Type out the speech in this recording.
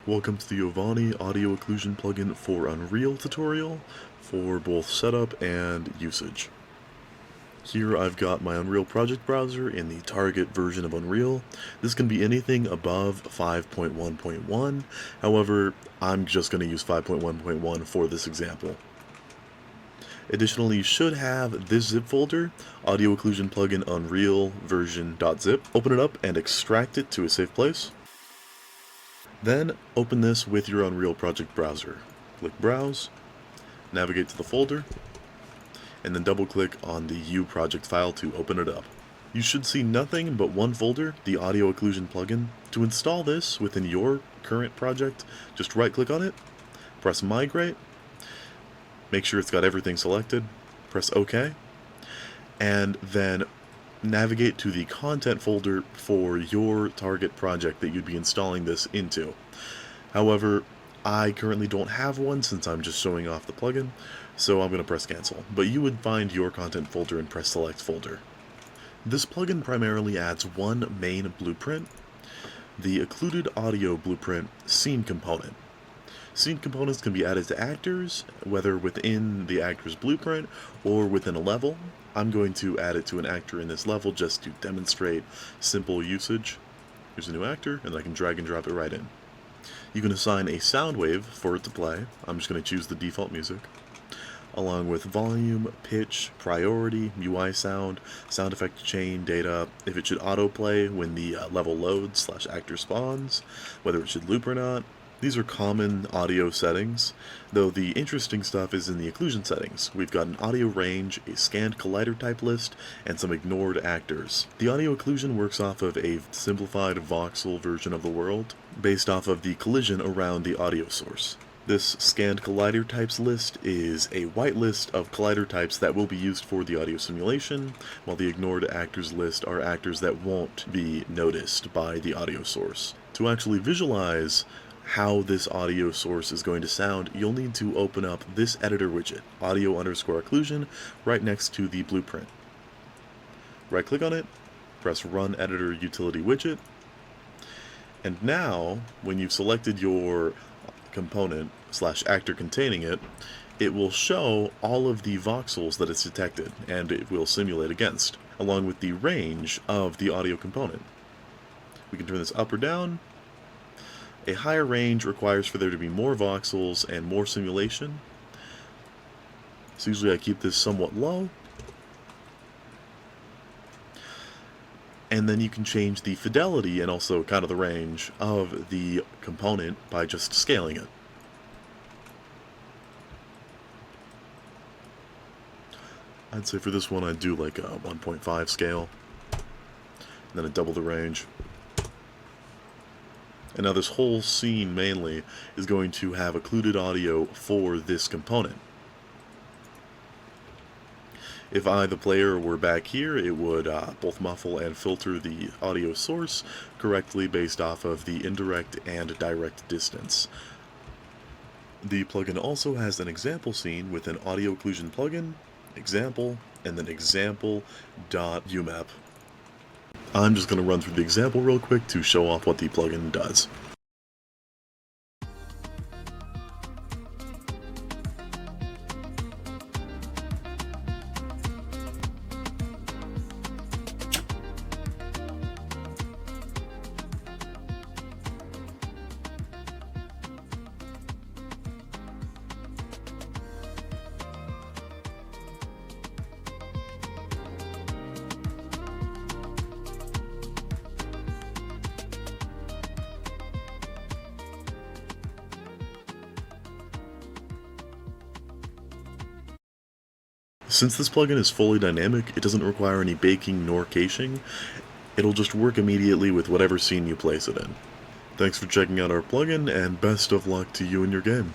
Welcome to the Ovani Audio Occlusion plugin for Unreal tutorial for both setup and usage. Here I've got my Unreal project browser in the target version of Unreal. This can be anything above 5.1.1, however, I'm just going to use 5.1.1 for this example. Additionally, you should have this zip folder, Audio Occlusion Plugin Unreal version.zip. Open it up and extract it to a safe place. Then open this with your Unreal project browser. Click Browse, navigate to the folder, and then double-click on the U project file to open it up. You should see nothing but one folder, the Audio Occlusion plugin. To install this within your current project, just right-click on it, press Migrate, make sure it's got everything selected, press OK, and then navigate to the content folder for your target project that you'd be installing this into. However, I currently don't have one since I'm just showing off the plugin, so I'm going to press cancel. But you would find your content folder and press select folder. This plugin primarily adds one main blueprint, the occluded audio blueprint scene component. Scene components can be added to actors, whether within the actor's blueprint or within a level. I'm going to add it to an actor in this level just to demonstrate simple usage. Here's a new actor, and I can drag and drop it right in. You can assign a sound wave for it to play. I'm just going to choose the default music, along with volume, pitch, priority, UI sound, sound effect chain, data, if it should autoplay when the level loads / actor spawns, whether it should loop or not. These are common audio settings, though the interesting stuff is in the occlusion settings. We've got an audio range, a scanned collider type list, and some ignored actors. The audio occlusion works off of a simplified voxel version of the world, based off of the collision around the audio source. This scanned collider types list is a whitelist of collider types that will be used for the audio simulation, while the ignored actors list are actors that won't be noticed by the audio source. To actually visualize how this audio source is going to sound, you'll need to open up this editor widget, audio_occlusion, right next to the blueprint. Right click on it, press Run Editor Utility Widget, and now, when you've selected your component / actor containing it, it will show all of the voxels that it's detected, and it will simulate against, along with the range of the audio component. We can turn this up or down. A higher range requires for there to be more voxels and more simulation. So usually I keep this somewhat low. And then you can change the fidelity and also kind of the range of the component by just scaling it. I'd say for this one I'd do like a 1.5 scale, and then I'd double the range. And now this whole scene mainly is going to have occluded audio for this component. If I, the player, were back here, it would both muffle and filter the audio source correctly based off of the indirect and direct distance. The plugin also has an example scene with an audio occlusion plugin, example, and then example.umap. I'm just going to run through the example real quick to show off what the plugin does. Since this plugin is fully dynamic, it doesn't require any baking nor caching. It'll just work immediately with whatever scene you place it in. Thanks for checking out our plugin, and best of luck to you in your game.